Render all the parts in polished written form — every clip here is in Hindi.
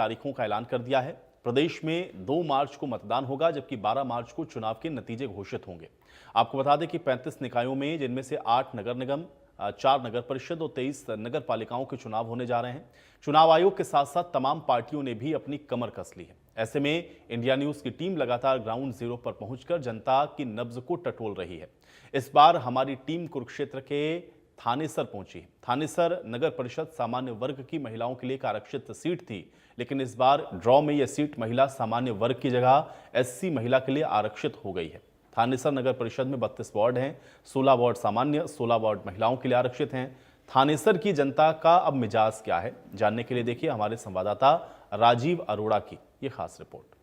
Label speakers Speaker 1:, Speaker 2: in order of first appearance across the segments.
Speaker 1: तारीखों का ऐलान कर दिया है। प्रदेश में 2 मार्च को मतदान होगा, जबकि 12 मार्च को चुनाव के नतीजे घोषित होंगे। आपको बता दें कि 35 निकायों में, जिनमें से 8 नगर निगम, 4 नगर परिषद और 23 नगर पालिकाओं के चुनाव होने जा रहे हैं। चुनाव आयोग के साथ साथ तमाम पार्टियों ने भी अपनी कमर कस ली है। ऐसे में इंडिया न्यूज की टीम लगातार ग्राउंड जीरो पर पहुंचकर जनता की नब्ज को टटोल रही है। इस बार हमारी टीम कुरुक्षेत्र के थानेसर पहुंची है। थानेसर नगर परिषद सामान्य वर्ग की महिलाओं के लिए एक आरक्षित सीट थी, लेकिन इस बार ड्रॉ में यह सीट महिला सामान्य वर्ग की जगह एससी महिला के लिए आरक्षित हो गई है। थानेसर नगर परिषद में 32 वार्ड हैं, 16 वार्ड सामान्य, 16 वार्ड महिलाओं के लिए आरक्षित हैं। थानेसर की जनता का अब मिजाज क्या है, जानने के लिए देखिए हमारे संवाददाता राजीव अरोड़ा की ये खास रिपोर्ट।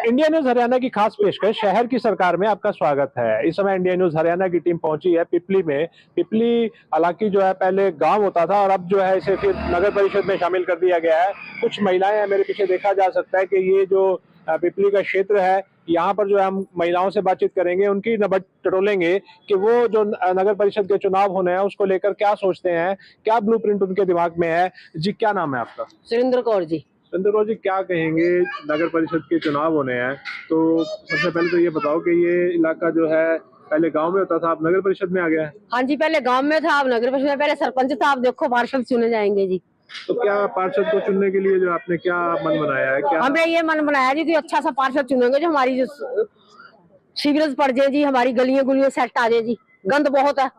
Speaker 2: इंडिया न्यूज हरियाणा की खास पेशकश शहर की सरकार में आपका स्वागत है। इस समय इंडिया न्यूज हरियाणा की टीम पहुंची है पिपली में। पिपली हालांकि जो है पहले गांव होता था और अब जो है इसे फिर नगर परिषद में शामिल कर दिया गया है। कुछ महिलाएं हैं, मेरे पीछे देखा जा सकता है कि ये जो पिपली का क्षेत्र है, यहाँ पर जो है हम महिलाओं से बातचीत करेंगे, उनकी नब्ज टटोलेंगे कि वो जो नगर परिषद के चुनाव होने हैं उसको लेकर क्या सोचते हैं, क्या ब्लूप्रिंट उनके दिमाग में है। जी, क्या नाम है आपका?
Speaker 3: सुरेंद्र कौर जी।
Speaker 2: सुरेंद्र जी, क्या कहेंगे, नगर परिषद के चुनाव होने हैं, तो सबसे पहले तो ये बताओ कि ये इलाका जो है पहले गांव में होता था, अब नगर परिषद में आ गया है?
Speaker 3: हाँ जी, पहले गांव में था, अब नगर परिषद में। पहले सरपंच था, अब देखो पार्षद चुने जाएंगे जी।
Speaker 2: तो क्या पार्षद को चुनने के लिए जो आपने क्या मन बनाया है? क्या
Speaker 3: हमने ये मन बनाया जी कि अच्छा सा पार्षद चुनेंगे जो हमारी जो सीवरेज पड़ जाए जी, हमारी गलियां गुलियां सेट आ जाए जी। गंद बहुत है।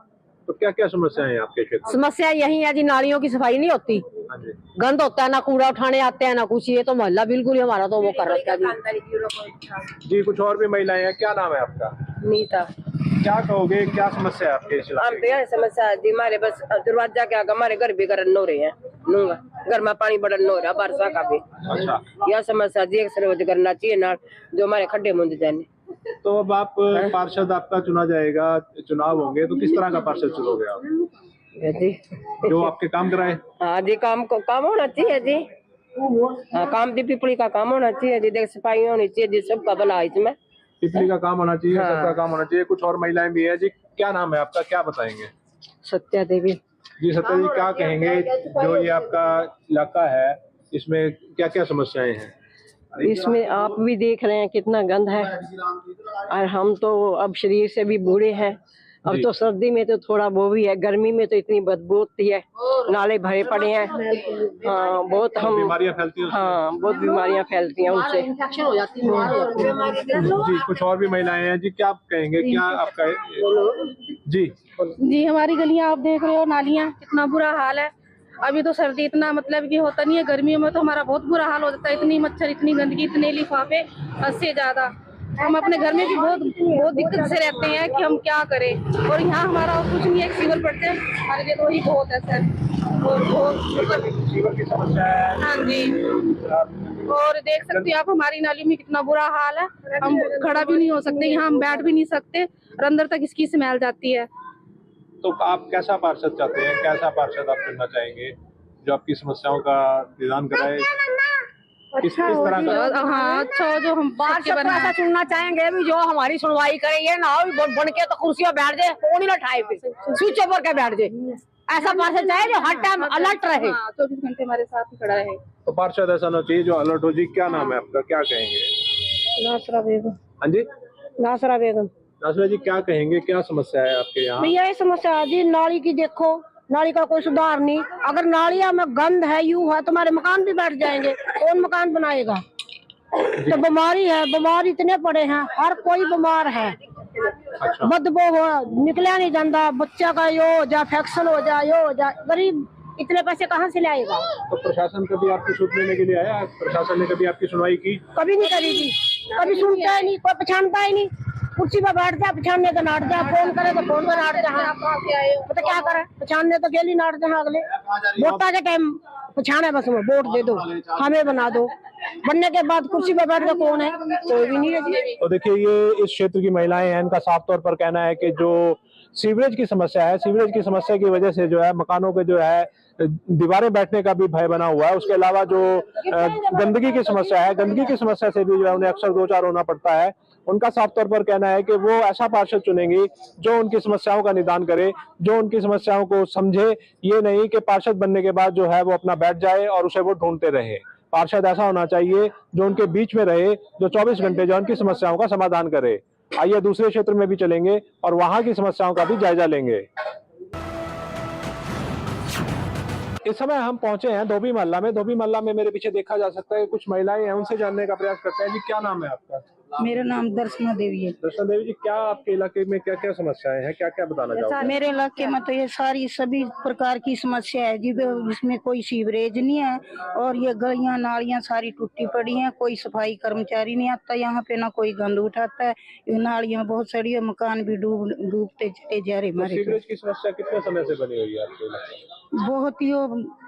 Speaker 2: तो क्या क्या समस्याएं हैं आपके क्षेत्र में?
Speaker 3: समस्या यही है जी, नालियों की सफाई नहीं होती, गंद होता है, ना कूड़ा उठाने आते हैं ना कुछ। ये तो मोहल्ला बिल्कुल हमारा तो वो कर रखा है जी।
Speaker 2: जी, कुछ और भी महिलाएं हैं, क्या नाम है आपका?
Speaker 3: नीता।
Speaker 2: क्या कहोगे, क्या समस्या है आपके इलाके में?
Speaker 3: हम समस्या जी, हमारे बस दरवाजा के आगे हमारे घर भी गरन हो रहे हैं, घर में पानी बड़न हो रहा बरसा का भी।
Speaker 2: अच्छा,
Speaker 3: यह समस्या जी एक सर्वोच्च करना चाहिए ना, जो हमारे खड्डे मुंद जाने।
Speaker 2: तो अब आप पार्षद आपका चुना जाएगा, चुनाव होंगे, तो किस तरह का पार्षद चुनोगे आप?
Speaker 3: जी
Speaker 2: जो आपके काम कराए?
Speaker 3: हाँ जी, काम होना चाहिए जी। हाँ, काम भी पिपली का काम होना चाहिए जी। देख, सफाई होनी चाहिए जी, सबका भला इसमें।
Speaker 2: पिपली का काम होना चाहिए,
Speaker 3: हाँ।
Speaker 2: सबका काम होना चाहिए। कुछ और महिलाएं भी है जी, क्या नाम है आपका, क्या बताएंगे?
Speaker 3: सत्या देवी।
Speaker 2: जी सत्या जी, क्या कहेंगे, जो ये आपका इलाका है इसमें क्या क्या समस्याएं हैं?
Speaker 3: इसमें आप भी देख रहे हैं कितना गंद है, और हम तो अब शरीर से भी बूढ़े हैं। अब तो सर्दी में तो थोड़ा वो भी है, गर्मी में तो इतनी बदबू होती है, नाले भरे पड़े हैं। हाँ, बहुत हम
Speaker 2: बीमारियां फैलती हैं।
Speaker 3: हाँ, बहुत बीमारियां फैलती हैं उनसे, इन्फेक्शन हो जाती है।
Speaker 2: जी, कुछ और भी महिलाएं हैं जी, क्या आप कहेंगे, क्या आपका?
Speaker 4: जी, हमारी गलियां आप देख रहे हो, नालियां, कितना बुरा हाल है। अभी तो सर्दी इतना मतलब कि होता नहीं है, गर्मियों में तो हमारा बहुत बुरा हाल हो जाता है। इतनी मच्छर, इतनी गंदगी, इतने लिफाफे, हद से ज्यादा। हम अपने घर में भी बहुत दिक्कत से रहते हैं कि हम क्या करें। और यहाँ हमारा कुछ नहीं है, सीवर पड़ते हैं हमारे लिए, तो ही बहुत है सर। और बहुत
Speaker 2: सीवर की समस्या है।
Speaker 4: हाँ जी, और देख सकते हैं आप हमारी नाली में कितना बुरा हाल है। हम खड़ा भी नहीं हो सकते, यहाँ हम बैठ भी नहीं सकते, और अंदर तक इसकी स्मेल जाती है।
Speaker 2: तो आप कैसा पार्षद चाहते हैं, कैसा पार्षद आप चुनना चाहेंगे जो आपकी समस्याओं का निदान कराए? किस तरह का?
Speaker 4: हाँ, अच्छा, जो हम
Speaker 3: पार्षद ऐसा चुनना चाहेंगे भी जो हमारी सुनवाई करे। ये ना हो बन के तो कुर्सियों बैठ जाए, फोन ही ना उठाए, स्विच ऑफ करके बैठ जाए। ऐसा पार्षद चाहे जो हर टाइम अलर्ट रहे,
Speaker 4: 24 घंटे हमारे साथ ही खड़ा है।
Speaker 2: तो पार्षद ऐसा ना चाहिए जो अलर्ट हो। जी, क्या नाम है आपका, क्या कहेंगे?
Speaker 4: नासरा बेगम।
Speaker 2: हाँ जी,
Speaker 4: नासरा बेगम।
Speaker 2: नासरा जी, क्या कहेंगे, क्या समस्या है आपके यहाँ?
Speaker 4: भैया ये समस्या जी, नाली की देखो, नाली का कोई सुधार नहीं। अगर नालियां में गंद है, यूं है, तुम्हारे मकान भी बैठ जाएंगे, कौन मकान बनाएगा? तो बीमारी है, बीमार इतने पड़े हैं, हर कोई बीमार है।
Speaker 2: अच्छा।
Speaker 4: बदबू हो, निकला नहीं जाता, बच्चा का यो हो जा, फैक्शन हो जा, यो हो जा, गरीब इतने पैसे कहाँ से लाएगा?
Speaker 2: तो प्रशासन कभी आपकी सुध लेने के लिए आया? प्रशासन ने कभी आपकी सुनवाई की?
Speaker 4: कभी नहीं करी जी, कभी सुनता ही नहीं, कोई पहचानता ही नहीं।
Speaker 5: कुर्सी पे बैठ जा, पछाड़ने तो नाट जा, फोन करे तो फोन पे नाट जा, पता क्या करे, पछाड़ने तो गेली नाट जा, अगले वोटा के टाइम पछाड़े, बस वो वोट दे दो, हमें बना दो, बनने के बाद कुर्सी पे बैठ के कौन है, कोई भी नहीं है।
Speaker 2: तो देखिए, ये इस क्षेत्र की महिलाएं हैं, इनका साफ तौर पर कहना है कि जो सीवरेज की समस्या है, सीवरेज की समस्या की वजह से जो है मकानों के जो है दीवारें बैठने का भी भय बना हुआ है। उसके अलावा जो गंदगी की समस्या है, गंदगी की समस्या से भी जो है उन्हें अक्सर दो चार होना पड़ता है। उनका साफ तौर पर कहना है कि वो ऐसा पार्षद चुनेंगी जो उनकी समस्याओं का निदान करे, जो उनकी समस्याओं को समझे, ये नहीं कि पार्षद बनने के बाद जो है वो अपना बैठ जाए और उसे वो ढूंढते रहे। पार्षद ऐसा होना चाहिए जो उनके बीच में रहे, जो 24 घंटे जो उनकी समस्याओं का समाधान करे। आइए दूसरे क्षेत्र में भी चलेंगे और वहां की समस्याओं का भी जायजा लेंगे। इस समय हम पहुंचे हैं धोबी मोहल्ला में। धोबी मोहल्ला में मेरे पीछे देखा जा सकता है कुछ महिलाएं हैं, उनसे जानने का प्रयास करते हैं। जी, क्या नाम है आपका?
Speaker 6: मेरा नाम दर्शना देवी है।
Speaker 2: दर्शना देवी जी, क्या आपके इलाके में क्या क्या समस्याएं हैं, क्या क्या बताना चाहोगे?
Speaker 6: मेरे इलाके में तो ये सारी सभी प्रकार की समस्या है जी। इसमें कोई सीवरेज नहीं है और ये गलियां नालियां सारी टूटी पड़ी हैं। कोई सफाई कर्मचारी नहीं आता यहाँ पे, ना कोई गंद उठाता है। ये नालियां बहुत सड़ी है, मकान भी डूबते चले जा रहे हमारे।
Speaker 2: सीवरेज की समस्या कितने समय से बनी हुई है आपके इलाके में?
Speaker 6: बहुत ही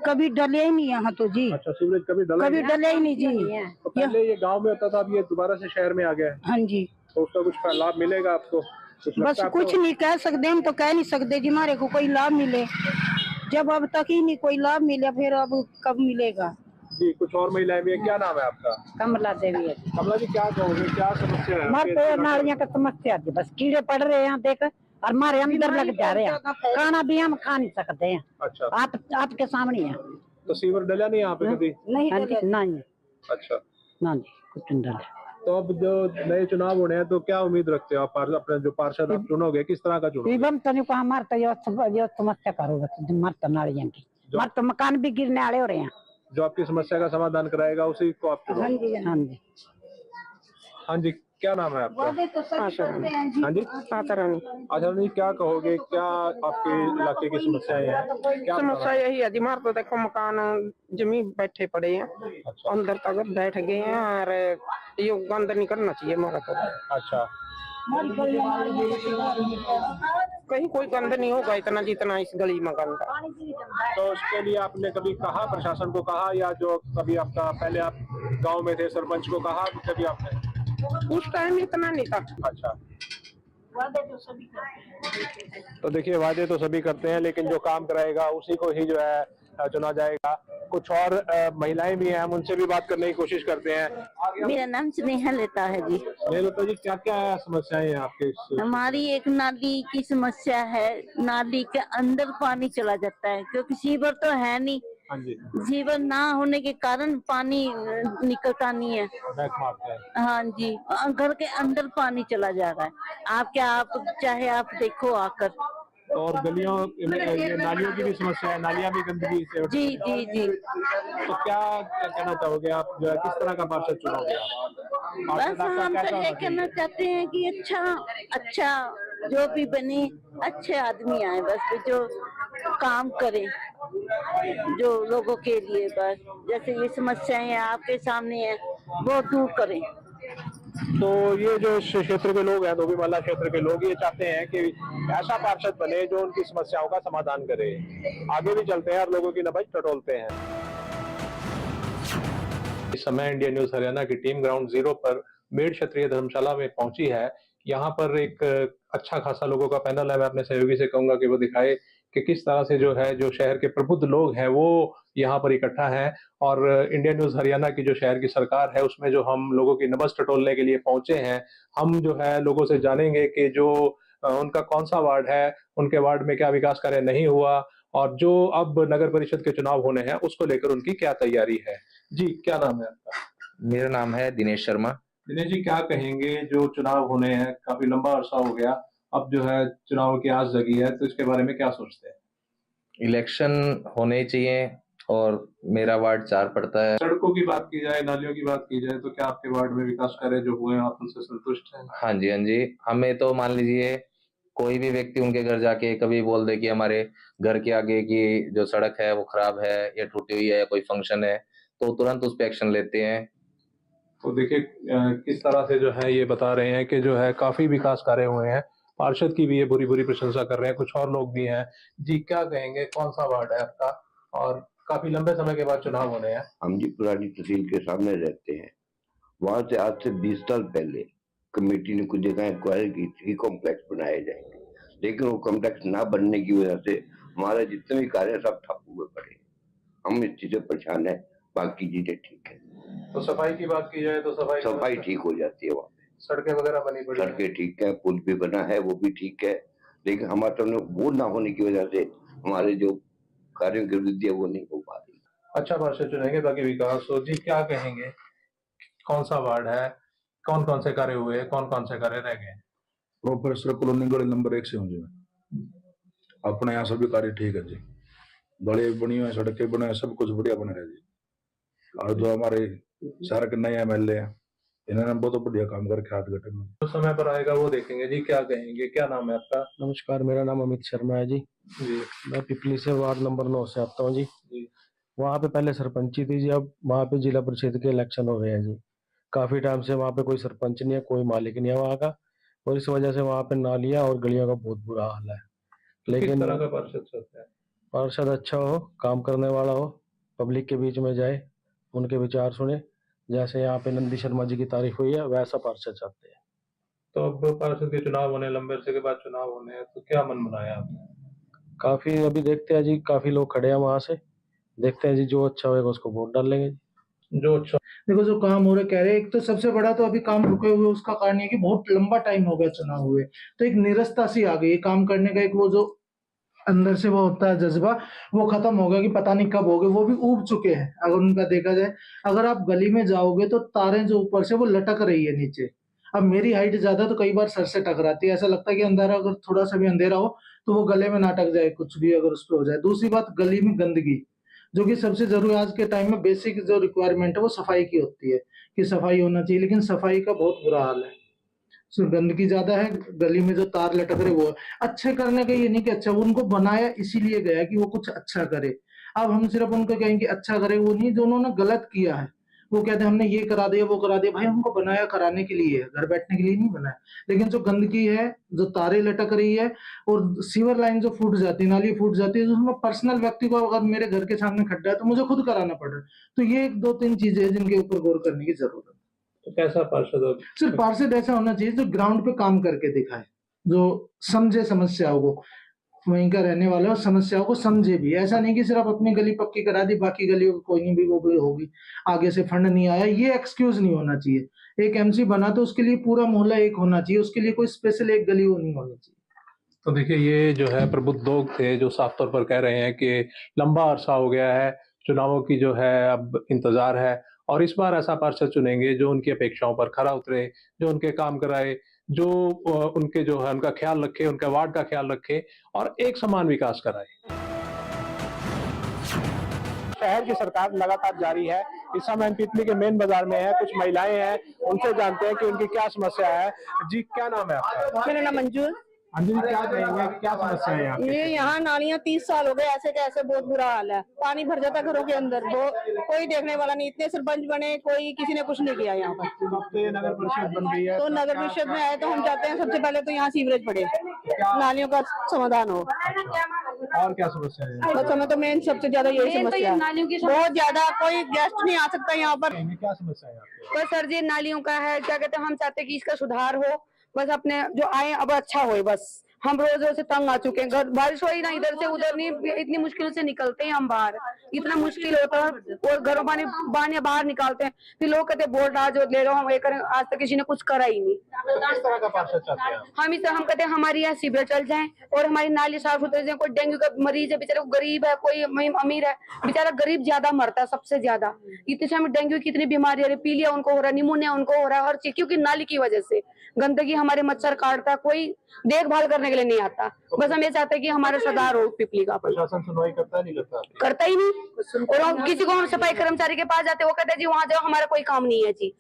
Speaker 6: कभी डले ही नहीं यहाँ तो जी।
Speaker 2: अच्छा, सीवरेज कभी
Speaker 6: डले ही नहीं जी।
Speaker 2: तो पहले ये गाँव में होता था, अब ये दोबारा से शहर में आ गया है।
Speaker 6: हाँ जी,
Speaker 2: तो उसका कुछ लाभ मिलेगा आपको?
Speaker 6: बस कुछ नहीं कह सकते, हम तो कह नहीं सकते जी हमारे को कोई लाभ मिले। जब अब तक ही नहीं कोई लाभ मिला, फिर अब कब मिलेगा?
Speaker 2: जी, कुछ और महिलाएं भी है। क्या नाम है आपका?
Speaker 5: कमला देवी है।
Speaker 2: कमला जी, क्या कहोगे, क्या समस्या है?
Speaker 5: हमारे तो नालियां का समस्या है, बस कीड़े पड़ रहे हैं यहाँ देख, और हमारे अंदर लग जा रहे हैं, खाना भी हम खा नहीं सकते हैं।
Speaker 2: अच्छा,
Speaker 5: आपके सामने है।
Speaker 2: तो सीवर डला नहीं यहाँ पे कभी?
Speaker 5: नहीं नहीं
Speaker 2: अच्छा,
Speaker 5: नहीं, कुछ नहीं डला।
Speaker 2: तो अब जो नए चुनाव होने हैं तो क्या उम्मीद रखते हो आप? अपने जो पार्षद आप चुनोगे, किस तरह का चुनोगे?
Speaker 5: शिवम तो नहीं, हमारे तो ये समस्या करो, बस हमारे तो नालियां की, हमारे तो मकान भी गिरने वाले हो रहे हैं।
Speaker 2: जो आपकी समस्या का समाधान कराएगा उसी को आप चुनो।
Speaker 5: हाँ जी, हाँ जी।
Speaker 2: हाँ जी, क्या नाम है आपका? हाँ जी,
Speaker 7: आशा रानी।
Speaker 2: अच्छा जी, क्या कहोगे, क्या आपके इलाके की समस्याएं हैं? क्या
Speaker 7: समस्या यही है जी, हमारे तो देखो मकान जमीन बैठे पड़े हैं।
Speaker 2: अच्छा,
Speaker 7: अंदर तक बैठ गए हैं और ये गंद नहीं करना चाहिए हमारा तो।
Speaker 2: अच्छा,
Speaker 7: कहीं कोई गंद नहीं होगा इतना जितना इस गली में गंद है।
Speaker 2: तो उसके लिए आपने कभी कहा, प्रशासन को कहा, या जो कभी आपका पहले आप गांव में थे सरपंच को कहा कभी आपने?
Speaker 7: उस टाइम इतना नहीं था।
Speaker 2: अच्छा, तो देखिए, वादे तो सभी करते हैं लेकिन जो काम कराएगा उसी को ही जो है चुना जाएगा। कुछ और महिलाएं भी हैं, हम उनसे भी बात करने की कोशिश करते हैं।
Speaker 8: मेरा नाम स्नेहा लेता है जी।
Speaker 2: लता जी, क्या क्या समस्याएं हैं आपके?
Speaker 8: हमारी एक नाली की समस्या है, नाली के अंदर पानी चला जाता है क्योंकि सीवर तो है नहीं।
Speaker 2: हाँ जी,
Speaker 8: सीवर ना होने के कारण पानी निकलता नहीं है।
Speaker 2: बैक मारता है।
Speaker 8: हाँ जी, घर के अंदर पानी चला जा रहा है। आप चाहे आप देखो आकर।
Speaker 2: और गलियों ये नालियों की भी समस्या है, नालियां भी गंदगी से।
Speaker 8: जी जी जी।
Speaker 2: तो क्या कहना चाहोगे आप, जो है किस तरह का पार्षद चुनोगे?
Speaker 8: बस हम तो ये कहना चाहते हैं कि अच्छा जो भी बने, अच्छे आदमी आए, बस जो काम करे जो लोगों के लिए, बस जैसे ये समस्याएं आपके सामने है वो दूर करें।
Speaker 2: तो ये जो इस क्षेत्र के लोग हैं, धोबी मोहल्ला क्षेत्र के लोग, ये चाहते हैं कि ऐसा पार्षद बने जो उनकी समस्याओं का समाधान करे। आगे भी चलते हैं और लोगों की नब्ज टटोलते हैं। इस समय इंडिया न्यूज हरियाणा की टीम ग्राउंड जीरो पर मेड क्षत्रिय धर्मशाला में पहुंची है। यहाँ पर एक अच्छा खासा लोगों का पैनल है। मैं अपने सहयोगी से कहूंगा कि वो दिखाए कि किस तरह से जो है, जो शहर के प्रबुद्ध लोग हैं वो यहाँ पर इकट्ठा हैं। और इंडिया न्यूज हरियाणा की जो शहर की सरकार है उसमें जो हम लोगों की नब्ज टटोलने के लिए पहुंचे हैं, हम जो है लोगों से जानेंगे कि जो उनका कौन सा वार्ड है, उनके वार्ड में क्या विकास कार्य नहीं हुआ, और जो अब नगर परिषद के चुनाव होने हैं उसको लेकर उनकी क्या तैयारी है। जी, क्या नाम है आपका?
Speaker 9: मेरा नाम है दिनेश शर्मा।
Speaker 2: दिनेश जी, क्या कहेंगे, जो चुनाव होने हैं, काफी लंबा अरसा हो गया, अब जो है चुनाव की आस जगी है, तो इसके बारे में क्या सोचते हैं?
Speaker 9: इलेक्शन होने चाहिए और मेरा वार्ड 4 पड़ता है।
Speaker 2: सड़कों की बात की जाए, नालियों की बात की जाए, तो क्या आपके वार्ड में विकास कार्य जो हुए हैं आप उनसे संतुष्ट हैं?
Speaker 9: हाँ जी, हाँ जी। हमें तो मान लीजिए कोई भी व्यक्ति उनके घर जाके कभी बोल दे कि हमारे घर के आगे की जो सड़क है वो खराब है या टूटी हुई है या कोई फंक्शन है, तो तुरंत उस पर एक्शन लेते हैं।
Speaker 2: तो देखिए किस तरह से जो है ये बता रहे हैं कि जो है काफी विकास कार्य हुए हैं। पार्षद की भी ये बुरी बुरी प्रशंसा कर रहे हैं। कुछ और लोग भी हैं। जी क्या कहेंगे, कौन सा वार्ड है आपका और काफी लंबे समय के बाद चुनाव होने हैं?
Speaker 10: हम जी पुरानी तहसील के सामने रहते हैं। वहां से आज से 20 साल पहले कमेटी ने कुछ जगह एक्वायर की थी, कॉम्प्लेक्स बनाए जाएंगे, लेकिन वो कॉम्प्लेक्स ना बनने की वजह से हमारे जितने भी कार्य हैं सब ठप हुए पड़े। हम इस चीज से परेशान है, बाकी चीजें ठीक है।
Speaker 2: तो सफाई की बात की जाए तो सफाई
Speaker 10: ठीक हो जाती है। वहाँ पे
Speaker 2: सड़कें वगैरह बनी पड़ी हैं।
Speaker 10: सड़कें ठीक है, पुल भी बना है, वो भी ठीक है, लेकिन हमारे सामने वो ना होने की वजह से हमारे जो कार्यों की वृद्धि है वो नहीं हो पा रही।
Speaker 2: अच्छा पार्षद चुनेंगे ताकि विकास हो। जी क्या कहेंगे, कौन सा वार्ड है, कौन कौन से कार्य हुए, कौन कौन से कार्य रह गए?
Speaker 11: प्रोफेसर कॉलोनी गली नंबर 1 से हूँ जी मैं। अपने यहाँ सभी कार्य ठीक है जी, गली बनी हुई है, सड़कें बने हैं, सब कुछ बढ़िया बने रहे जी। और जो हमारे शहर के नए MLA हैं, इन्होंने बहुत बढ़िया काम करके हाथ गठन में
Speaker 2: जो समय पर आएगा वो देखेंगे। जी क्या कहेंगे, क्या नाम है आपका?
Speaker 12: नमस्कार, मेरा नाम अमित शर्मा है जी। मैं पिपली से वार्ड नंबर 9 से आता हूँ जी। वहाँ पे पहले सरपंची थी जी, अब वहाँ पे जिला परिषद के इलेक्शन हो रहे हैं जी। काफी टाइम से वहाँ पे कोई सरपंच नहीं है, कोई मालिक नहीं है वहाँ का, और इस वजह से वहाँ पे नालियाँ और गलियों का बहुत बुरा हाल है। लेकिन
Speaker 2: किस तरह का पार्षद चाहते हैं?
Speaker 12: पार्षद अच्छा हो, काम करने वाला हो, पब्लिक के बीच में जाए, उनके विचार सुने। जैसे यहाँ पे नंदी शर्मा जी की तारीफ हुई है, वैसा पार्षद चाहते हैं।
Speaker 2: तो अब पार्षद के चुनाव होने, लंबे अरसे के बाद चुनाव होने हैं, तो क्या मन बनाया आपने?
Speaker 12: काफी अभी देखते हैं जी, काफी लोग खड़े हैं वहां से, देखते हैं जी, जो अच्छा होगा उसको वोट डाल लेंगे।
Speaker 2: जो अच्छा
Speaker 13: देखो जो काम हो रहे कह रहे हैं, एक तो सबसे बड़ा तो अभी काम रुके हुए उसका कारण है कि बहुत लंबा टाइम हो गया चुनाव हुए, तो एक निरस्ता सी आ गई काम करने का, एक वो जो अंदर से वो होता है जज्बा, वो खत्म हो गया कि पता नहीं कब होगे, वो भी ऊब चुके हैं। अगर उनका देखा जाए, अगर आप गली में जाओगे तो तारें जो ऊपर से वो लटक रही है नीचे। अब मेरी हाइट ज्यादा तो कई बार सर से टकराती है, ऐसा लगता है कि अंधेरा, अगर थोड़ा सा भी अंधेरा हो तो वो गले में ना अटक जाए, कुछ भी अगर उस पर हो जाए। दूसरी बात, गली में गंदगी, जो कि सबसे जरूरी आज के टाइम में बेसिक जो रिक्वायरमेंट है वो सफाई की होती है कि सफाई होना चाहिए, लेकिन सफाई का बहुत बुरा हाल है। गंदगी ज्यादा है, गली में जो तार लटक रहे वो अच्छे करने का ये नहीं कि अच्छा, उनको बनाया इसीलिए गया कि वो कुछ अच्छा करे। अब हम सिर्फ उनको कहेंगे अच्छा करे, वो नहीं, जो उन्होंने गलत किया है वो कहते हैं हमने ये करा दिया वो करा दिया। भाई हमको बनाया कराने के लिए, घर बैठने के लिए नहीं बनाया। लेकिन जो गंदगी है, जो तारे लटक रही है और सीवर लाइन जो फूट जाती है, नाली फूट जाती है, उसमें पर्सनल व्यक्ति को अगर मेरे घर के सामने खड्डा है तो मुझे खुद कराना पड़ रहा है। तो ये 1-2-3 चीजें हैं जिनके ऊपर गौर करने की जरूरत है।
Speaker 2: तो कैसा पार्षद?
Speaker 13: सिर्फ पार्षद ऐसा होना चाहिए जो ग्राउंड पे काम करके दिखाए, जो समझे समस्याओं को, वहीं का रहने वाला और समस्याओं को समझे भी। ऐसा नहीं कि सिर्फ अपनी गली पक्की करा दी, बाकी गली कोई नहीं भी वो भी होगी, आगे से फंड नहीं आया, ये एक्सक्यूज नहीं होना चाहिए। एक MC बना तो उसके लिए पूरा मोहल्ला एक होना चाहिए, उसके लिए कोई स्पेशल एक गली वो नहीं होनी चाहिए।
Speaker 2: तो देखिए ये जो है प्रबुद्ध लोग थे जो साफ तौर पर कह रहे हैं कि लंबा अरसा हो गया है, चुनावों की जो है अब इंतजार है, और इस बार ऐसा पार्षद चुनेंगे जो उनकी अपेक्षाओं पर खरा उतरे, जो उनके काम कराए, जो उनके जो है उनका ख्याल रखे, उनके वार्ड का ख्याल रखे और एक समान विकास कराए। शहर की सरकार लगातार जारी है। इस समय हम पिपली के मेन बाजार में है, कुछ महिलाएं हैं, उनसे जानते हैं कि उनकी क्या समस्या है। जी क्या नाम है आपका?
Speaker 5: मेरा नाम मंजूर।
Speaker 2: अंजलि क्या कहेंगे, क्या समस्या है यहाँ?
Speaker 5: ये यहाँ नालियाँ 30 साल हो गए ऐसे के ऐसे, बहुत बुरा हाल है, पानी भर जाता है घरों के अंदर, कोई देखने वाला नहीं। इतने सरपंच बने, कोई किसी ने कुछ नहीं किया यहाँ पर।
Speaker 2: नगर परिषद बन रही है
Speaker 5: तो नगर परिषद में आए तो हम चाहते हैं सबसे पहले तो यहाँ सीवरेज पड़े, नालियों का समाधान हो।
Speaker 2: और क्या समस्या है?
Speaker 5: बस हमें तो मेन सबसे ज्यादा यही समस्या है, बहुत ज्यादा। कोई गेस्ट नहीं आ सकता यहाँ पर।
Speaker 2: क्या समस्या है?
Speaker 5: बस सर जी नालियों का है, क्या कहते हैं, हम चाहते हैं कि इसका सुधार हो, बस अपने जो आए अब अच्छा होए। बस हम रोज रोज से तंग आ चुके हैं, बारिश हो ही ना, इधर से उधर नहीं, इतनी मुश्किल से निकलते हैं हम बाहर, इतना मुश्किल होता है। और घरों पानी बाहर निकालते हैं, फिर लोग कहते हैं वोट आज ले रहा हूँ, आज तक किसी ने कुछ करा ही नहीं।
Speaker 2: किस तरह का पार्षद चाहते हैं?
Speaker 5: हम कहते हैं हमारी यहाँ सीवरेज चल जाए और हमारी नाली साफ सुथरी जाए। कोई डेंगू का मरीज है बेचारा, गरीब है, कोई अमीर है, बेचारा गरीब ज्यादा मरता है सबसे ज्यादा। इतने समय डेंगू की इतनी बीमारी है, पीलिया उनको हो रहा है, निमोनिया उनको हो रहा है, हर चीज, क्योंकि नाली की वजह से गंदगी हमारे मच्छर काटता है, कोई देखभाल करने के लिए नहीं आता। बस हम ये चाहते हैं कि हमारा सुधार हो पिपली का।
Speaker 2: प्रशासन सुनवाई करता नहीं,
Speaker 5: करता ही नहीं। और हम किसी को, हम सफाई कर्मचारी के पास जाते, वो कहते हैं जी वहाँ जाओ, हमारा कोई काम नहीं है जी,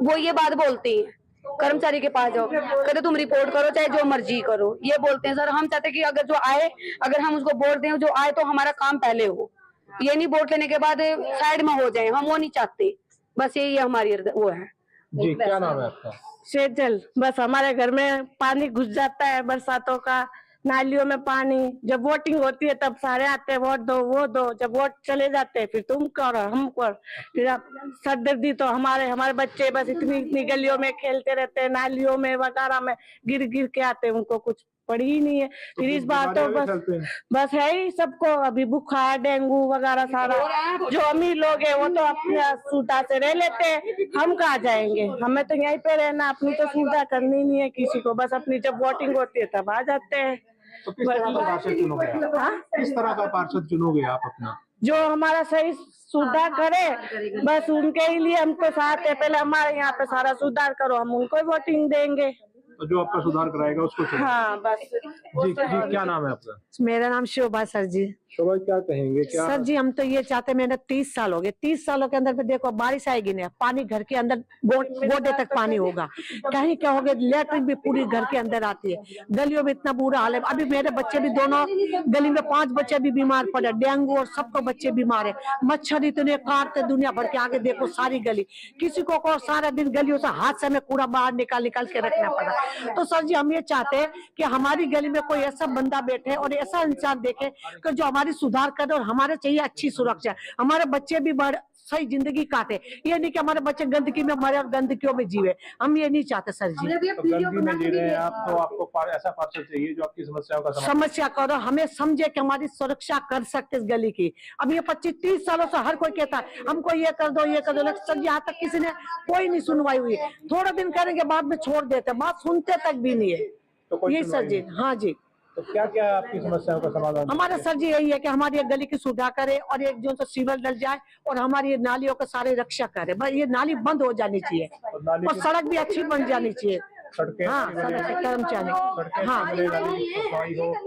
Speaker 5: वो ये बात बोलते हैं। कर्मचारी के पास जाओ, कहते तुम रिपोर्ट करो चाहे जो मर्जी करो, ये बोलते हैं। सर हम चाहते हैं कि अगर जो आए, अगर हम उसको वोट दें, जो आए तो हमारा काम पहले हो, ये नहीं वोट लेने के बाद साइड में हो जाए, हम वो नहीं चाहते। बस यही हमारी वो है।
Speaker 2: जी क्या नाम है आपका?
Speaker 5: सेजल, बस हमारे घर में पानी घुस जाता है बरसातों का, नालियों में पानी। जब वोटिंग होती है तब सारे आते हैं वोट दो वो दो, जब वोट चले जाते हैं फिर तुम करो हम करो, फिर आप सरदर्दी। तो हमारे बच्चे बस इतनी इतनी गलियों में खेलते रहते हैं, नालियों में वगैरह में गिर गिर के आते हैं, उनको कुछ पड़ी ही नहीं है। फिर इस बार तो बस है ही सबको अभी बुखार डेंगू वगैरह सारा। जो अमीर लोग हैं वो तो अपने सुविधा से रह लेते हैं, हम कहाँ जाएंगे? हमें तो यहीं पे रहना, अपनी तो सुविधा करनी नहीं है किसी को, बस अपनी जब वोटिंग होती है तब आ जाते हैं।
Speaker 2: तो किस तरह का पार्षद चुनोगे आप? किस तरह का पार्षद चुनोगे आप अपना?
Speaker 5: जो हमारा सही सुधार करे, बस उनके ही लिए हमको साथ है। पहले हमारे यहाँ पे सारा सुधार करो, हम उनको ही वोटिंग देंगे।
Speaker 2: तो जो आपका सुधार कराएगा उसको चुनो।
Speaker 5: हाँ बस।
Speaker 2: जी क्या नाम है आपका?
Speaker 5: मेरा नाम शोभा सर जी।
Speaker 2: शोभा क्या कहेंगे? क्या
Speaker 5: सर जी हम तो ये चाहते, मैंने 30 साल हो गए, 30 सालों के अंदर पे देखो बारिश आएगी ना, पानी घर के अंदर गोडे तक पानी होगा। कहीं क्या होगा, लैट्रिन भी पूरी घर के अंदर आती है, गलियों में इतना बुरा हाल है। अभी मेरे बच्चे भी दोनों गली में 5 बच्चे भी बीमार पड़े, डेंगू और सबको बच्चे बीमार है। मच्छर इतने काटते दुनिया भर के, आगे देखो सारी गली, किसी को सारा दिन गलियों से हाथ से हमें कूड़ा बाहर निकाल के रखना पड़ा। तो सर जी हम ये चाहते हैं कि हमारी गली में कोई ऐसा बंदा बैठे और ऐसा इंसान देखे कि जो हमारी सुधार करे, और हमारे चाहिए अच्छी सुरक्षा, हमारे बच्चे भी सही जिंदगी काटे। ये नहीं कि हमारे बच्चे गंदगी में मरे और गंदगियों में जीवे, हम ये नहीं चाहते सर जी।
Speaker 2: तो गंदगी में जी रहे हैं आप, तो आपको ऐसा पार्षद चाहिए जो आपकी समस्याओं का
Speaker 5: समस्या करो, हमें समझे कि हमारी सुरक्षा कर सकते इस गली की। अब ये 25-30 सालों से हर कोई कहता है हमको ये कर दो ये कर दो, सर जी यहाँ तक किसी ने कोई नहीं सुनवाई हुई। थोड़ा दिन करेंगे बाद में छोड़ देते, बात सुनते तक भी नहीं है।
Speaker 2: तो
Speaker 5: ये सर जी। हाँ जी।
Speaker 2: तो क्या क्या आपकी समस्याओं का समाधान?
Speaker 5: हमारा सर जी यही है कि हमारी गली की सुधार करे और एक जो सीवर डल जाए और हमारी ये नालियों का सारे रक्षा करे। बस ये नाली बंद हो जानी चाहिए और सड़क भी अच्छी बन जानी चाहिए। हाँ कर्मचारी,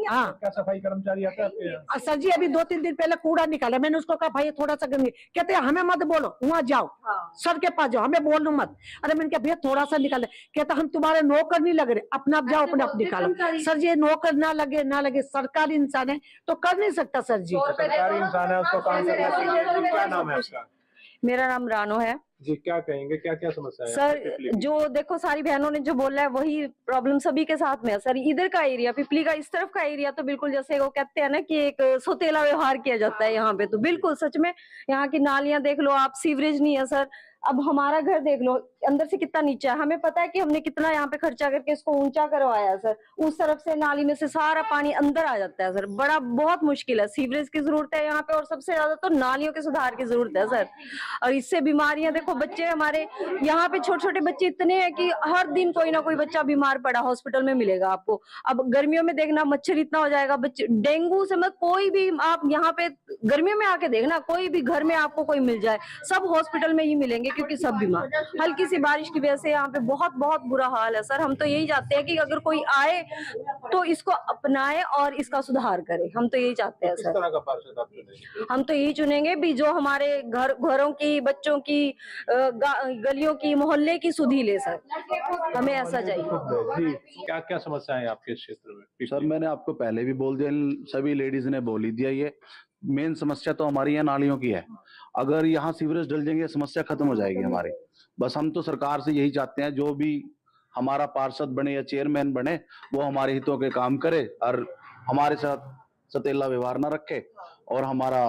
Speaker 5: हाँ
Speaker 2: क्या सफाई कर्मचारी आता है?
Speaker 5: सर जी अभी 2-3 दिन पहले कूड़ा निकाला, मैंने उसको कहा भाई थोड़ा सा गंदगी, कहते हैं हमें मत बोलो, वहाँ जाओ सर के पास जाओ, हमें बोलो मत। अरे मैंने कहा भैया थोड़ा सा निकाले, कहता हम तुम्हारे नौकर नहीं लग रहे, अपना आप जाओ अपने आप निकालो। सर जी नौकर ना लगे सरकारी इंसान है तो कर नहीं सकता सर जी।
Speaker 2: सरकारी इंसान है उसको काम करना चाहिए। क्या नाम है आपका?
Speaker 14: मेरा नाम रानो है
Speaker 2: जी। क्या कहेंगे, क्या क्या समस्या है
Speaker 14: सर? जो देखो सारी बहनों ने जो बोला है वही प्रॉब्लम सभी के साथ में है सर। इधर का एरिया पिपली का इस तरफ का एरिया तो बिल्कुल जैसे वो कहते हैं ना कि एक सोतेला व्यवहार किया जाता है यहाँ पे, तो बिल्कुल सच में यहाँ की नालियां देख लो आप, सीवरेज नहीं है सर। अब हमारा घर देख लो अंदर से कितना नीचा है, हमें पता है कि हमने कितना यहाँ पे खर्चा करके इसको ऊंचा करवाया है सर। उस तरफ से नाली में से सारा पानी अंदर आ जाता है सर, बहुत मुश्किल है। सीवरेज की जरूरत है यहाँ पे और सबसे ज्यादा तो नालियों के सुधार की जरूरत है सर। और इससे बीमारियां देखो, बच्चे हमारे यहाँ पे छोटे छोटे बच्चे इतने हैं कि हर दिन कोई ना कोई बच्चा बीमार पड़ा हॉस्पिटल में मिलेगा आपको। अब गर्मियों में देखना मच्छर इतना हो जाएगा, बच्चे डेंगू से मत कोई भी आप यहाँ पे गर्मियों में आके देखना, कोई भी घर में आपको कोई मिल जाए, सब हॉस्पिटल में ही मिलेंगे क्योंकि सब बीमार। हल्की सी बारिश की वजह से यहाँ पे बहुत बुरा हाल है सर। हम तो यही चाहते हैं कि अगर कोई आए तो इसको अपनाए और इसका सुधार करे, हम तो यही चाहते हैं सर।
Speaker 2: किस तरह का पार्षद आप चुनेंगे?
Speaker 14: हम तो यही चुनेंगे भी जो हमारे घरों की, बच्चों की, गलियों की, मोहल्ले की सुधी ले सर, हमें ऐसा चाहिए।
Speaker 2: जी क्या क्या समस्या है आपके क्षेत्र में?
Speaker 15: सर मैंने आपको पहले भी बोल दिया, सभी लेडीज ने बोल ही दिया, ये मेन समस्या तो हमारी यहाँ नालियों की है। अगर यहाँ सीवरेज डल जाएंगे समस्या खत्म हो जाएगी हमारी। बस हम तो सरकार से यही चाहते हैं जो भी हमारा पार्षद बने या चेयरमैन बने वो हमारे हितों के काम करे और हमारे साथ सतेला व्यवहार ना रखे और हमारा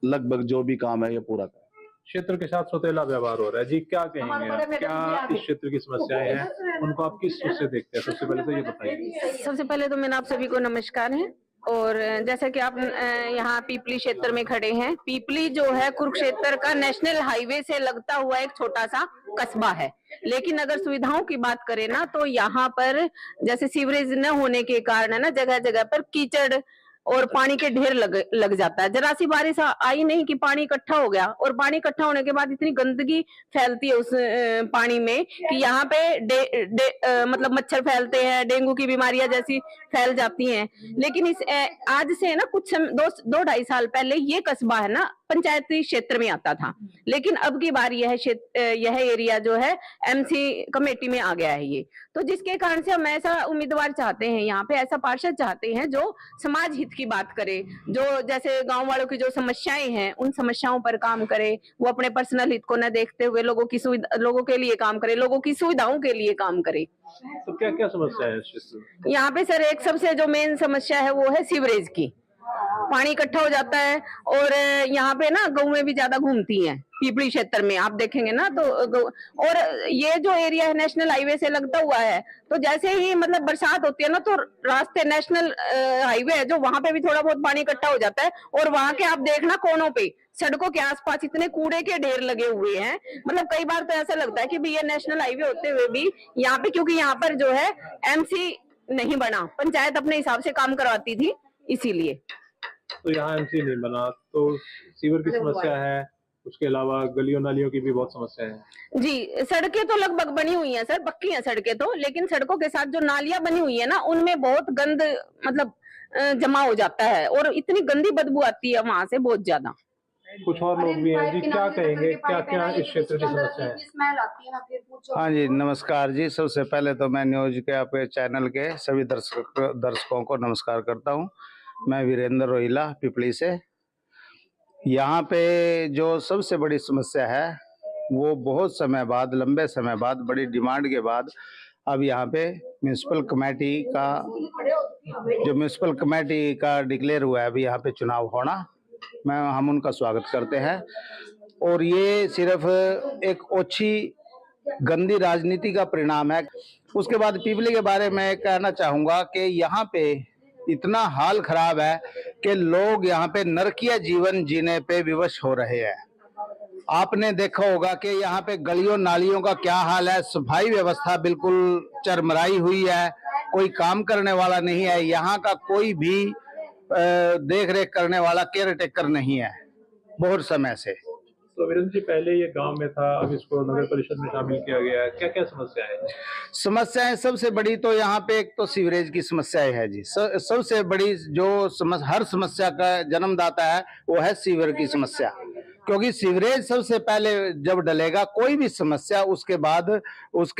Speaker 15: लगभग जो भी काम है ये पूरा करे।
Speaker 2: क्षेत्र के साथ सौतेला व्यवहार हो रहा है जी, क्या कहेंगे? क्या इस क्षेत्र की समस्याएं हैं, उनको आप किस चीज से देखते हैं? सबसे पहले तो ये बताइए।
Speaker 14: सबसे पहले तो मैंने आप सभी को नमस्कार है। और जैसे कि आप यहाँ पीपली क्षेत्र में खड़े हैं, पीपली जो है कुरुक्षेत्र का नेशनल हाईवे से लगता हुआ एक छोटा सा कस्बा है। लेकिन अगर सुविधाओं की बात करें ना तो यहाँ पर जैसे सीवरेज न होने के कारण है ना, जगह जगह पर कीचड़ और पानी के ढेर लग जाता है। जरा सी बारिश आई नहीं कि पानी इकट्ठा हो गया, और पानी इकट्ठा होने के बाद इतनी गंदगी फैलती है उस पानी में कि यहाँ पे मतलब मच्छर फैलते हैं, डेंगू की बीमारियां जैसी फैल जाती हैं। लेकिन इस आज से ना कुछ 2-2.5 साल पहले ये कस्बा है ना पंचायती क्षेत्र में आता था, लेकिन अब की बार यह एरिया जो है एमसी कमेटी में आ गया है ये। तो जिसके कारण से हम ऐसा उम्मीदवार चाहते हैं, यहाँ पे ऐसा पार्षद चाहते हैं जो समाज हित
Speaker 16: हित की बात करे, जो जैसे गांव वालों की जो समस्याएं हैं उन समस्याओं पर काम करे, वो अपने पर्सनल हित को न देखते हुए लोगों की सुविधा, लोगों के लिए काम करे, लोगों की सुविधाओं के लिए काम करे।
Speaker 2: तो क्या क्या समस्या है इस क्षेत्र में?
Speaker 16: यहाँ पे सर एक सबसे जो मेन समस्या है वो है सीवरेज की। पानी इकट्ठा हो जाता है और यहाँ पे ना गौएं भी ज्यादा घूमती हैं पीपली क्षेत्र में, आप देखेंगे ना तो और ये जो एरिया है नेशनल हाईवे से लगता हुआ है, तो जैसे ही मतलब बरसात होती है ना तो रास्ते नेशनल हाईवे है जो वहां पे भी थोड़ा बहुत पानी इकट्ठा हो जाता है, और वहां के आप देखना कोनों पे सड़कों के आसपास इतने कूड़े के ढेर लगे हुए हैं। मतलब कई बार तो ऐसा लगता है कि भी ये नेशनल हाईवे होते हुए भी यहाँ पे, क्योंकि यहाँ पर जो है एमसी नहीं बना, पंचायत अपने हिसाब से काम करवाती थी इसीलिए।
Speaker 2: तो यहाँ एमसी नहीं बना, तो सीवर की समस्या है, उसके अलावा गलियों नालियों की भी बहुत समस्या है।
Speaker 16: जी, सड़कें तो लगभग बनी हुई हैं सर, पक्की हैं सड़कें तो, लेकिन सड़कों के साथ जो नालियां बनी हुई है ना उनमें बहुत गंद मतलब जमा हो जाता है और इतनी गंदी बदबू आती है वहां से बहुत ज्यादा।
Speaker 2: कुछ और लोग भी हैं जी, क्या कहेंगे, क्या क्या इस क्षेत्र की समस्या है?
Speaker 17: हाँ जी, नमस्कार जी। सबसे पहले तो मैं न्यूज के आपके चैनल के सभी दर्शकों को नमस्कार करता हूँ। मैं वीरेंद्र रोहिला पिपली से। यहाँ पे जो सबसे बड़ी समस्या है वो बहुत समय बाद, लंबे समय बाद, बड़ी डिमांड के बाद अब यहाँ पे म्यूनिसिपल कमेटी का डिक्लेयर हुआ है अभी यहाँ पे चुनाव होना। हम उनका स्वागत करते हैं और ये सिर्फ एक ओछी गंदी राजनीति का परिणाम है। उसके बाद पिपली के बारे में कहना चाहूँगा कि यहाँ पे इतना हाल खराब है कि लोग यहाँ पे नरकीय जीवन जीने पे विवश हो रहे हैं। आपने देखा होगा कि यहाँ पे गलियों नालियों का क्या हाल है, सफाई व्यवस्था बिल्कुल चरमराई हुई है, कोई काम करने वाला नहीं है, यहाँ का कोई भी देख रेख करने वाला केयर टेकर नहीं है बहुत समय से।
Speaker 2: तो वीरेंद्र जी, पहले ये गांव में था, अब इसको नगर परिषद में शामिल किया गया है, क्या क्या समस्या है?
Speaker 17: समस्याएं सबसे बड़ी तो यहाँ पे एक तो सीवरेज की समस्याएं है जी। सबसे बड़ी जो हर समस्या का जन्मदाता है वो है सीवर की समस्या, क्योंकि सीवरेज सबसे पहले जब डलेगा कोई भी समस्या उसके बाद उस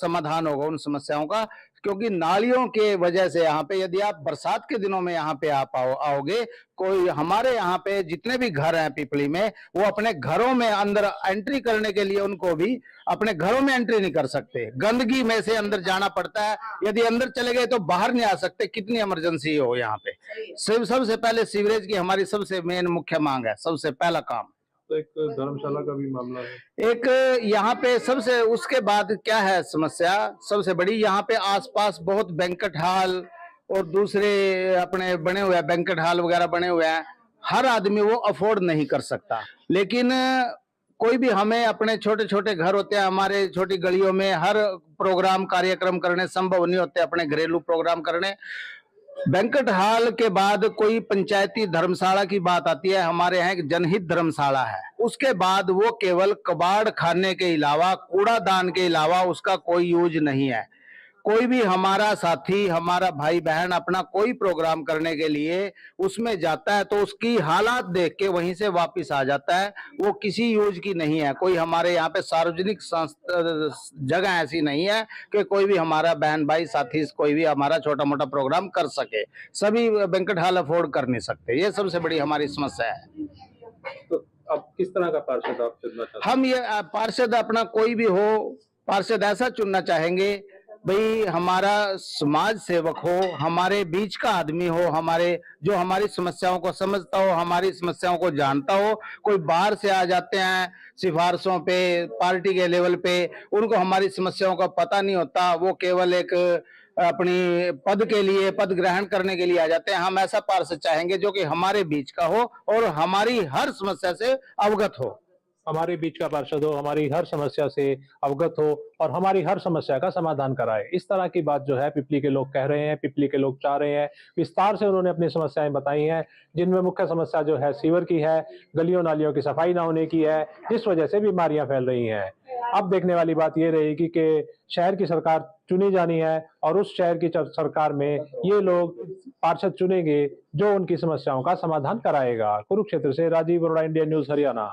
Speaker 17: समाधान होगा उन समस्याओं का। क्योंकि नालियों के वजह से यहाँ पे, यदि आप बरसात के दिनों में यहाँ पे आओगे, कोई हमारे यहाँ पे जितने भी घर हैं पिपली में, वो अपने घरों में अंदर एंट्री करने के लिए उनको भी अपने घरों में एंट्री नहीं कर सकते, गंदगी में से अंदर जाना पड़ता है। यदि अंदर चले गए तो बाहर नहीं आ सकते, कितनी इमरजेंसी हो यहाँ पे। सबसे पहले सीवरेज की हमारी सबसे मेन मुख्य मांग है, सबसे पहला काम।
Speaker 2: तो एक धर्मशाला का भी मामला है,
Speaker 17: एक यहाँ पे सबसे, उसके बाद क्या है समस्या सबसे बड़ी, यहाँ पे आसपास बहुत बैंक्वेट हॉल और दूसरे अपने बने हुए हैं, बैंक्वेट हॉल वगैरह बने हुए हैं, हर आदमी वो अफोर्ड नहीं कर सकता। लेकिन कोई भी, हमें अपने छोटे छोटे घर होते हैं, हमारे छोटी गलियों में हर प्रोग्राम कार्यक्रम करने संभव नहीं होते, अपने घरेलू प्रोग्राम करने। बैंक्वेट हॉल के बाद कोई पंचायती धर्मशाला की बात आती है, हमारे यहाँ एक जनहित धर्मशाला है, उसके बाद वो केवल कबाड़ खाने के अलावा, कूड़ादान के अलावा उसका कोई यूज नहीं है। कोई भी हमारा साथी, हमारा भाई बहन अपना कोई प्रोग्राम करने के लिए उसमें जाता है तो उसकी हालात देख के वहीं से वापस आ जाता है, वो किसी यूज की नहीं है। कोई हमारे यहाँ पे सार्वजनिक जगह ऐसी नहीं है कि कोई भी हमारा बहन भाई साथी कोई भी हमारा छोटा मोटा प्रोग्राम कर सके। सभी बैंक्वेट हॉल अफोर्ड कर नहीं सकते, ये सबसे बड़ी हमारी समस्या है।
Speaker 2: तो अब किस तरह का पार्षद आप चुनना चाहते हैं?
Speaker 17: हम ये पार्षद अपना कोई भी हो, पार्षद ऐसा चुनना चाहेंगे भाई हमारा समाज सेवक हो, हमारे बीच का आदमी हो, जो हमारी समस्याओं को समझता हो, हमारी समस्याओं को जानता हो। कोई बाहर से आ जाते हैं सिफारिशों पे, पार्टी के लेवल पे, उनको हमारी समस्याओं का पता नहीं होता, वो केवल एक अपनी पद के लिए, पद ग्रहण करने के लिए आ जाते हैं। हम ऐसा पार्षद चाहेंगे जो कि हमारे बीच का हो और हमारी हर समस्या से अवगत हो।
Speaker 2: हमारे बीच का पार्षद हो, हमारी हर समस्या से अवगत हो और हमारी हर समस्या का समाधान कराए। इस तरह की बात जो है पिपली के लोग कह रहे हैं, पिपली के लोग चाह रहे हैं। विस्तार से उन्होंने अपनी समस्याएं बताई हैं, जिनमें मुख्य समस्या जो है सीवर की है, गलियों नालियों की सफाई ना होने की है, जिस वजह से बीमारियां फैल रही हैं। अब देखने वाली बात ये रहेगी कि शहर की सरकार चुनी जानी है और उस शहर की सरकार में ये लोग पार्षद चुनेंगे जो उनकी समस्याओं का समाधान कराएगा। कुरुक्षेत्र से राजीव अरोड़ा, इंडिया न्यूज हरियाणा।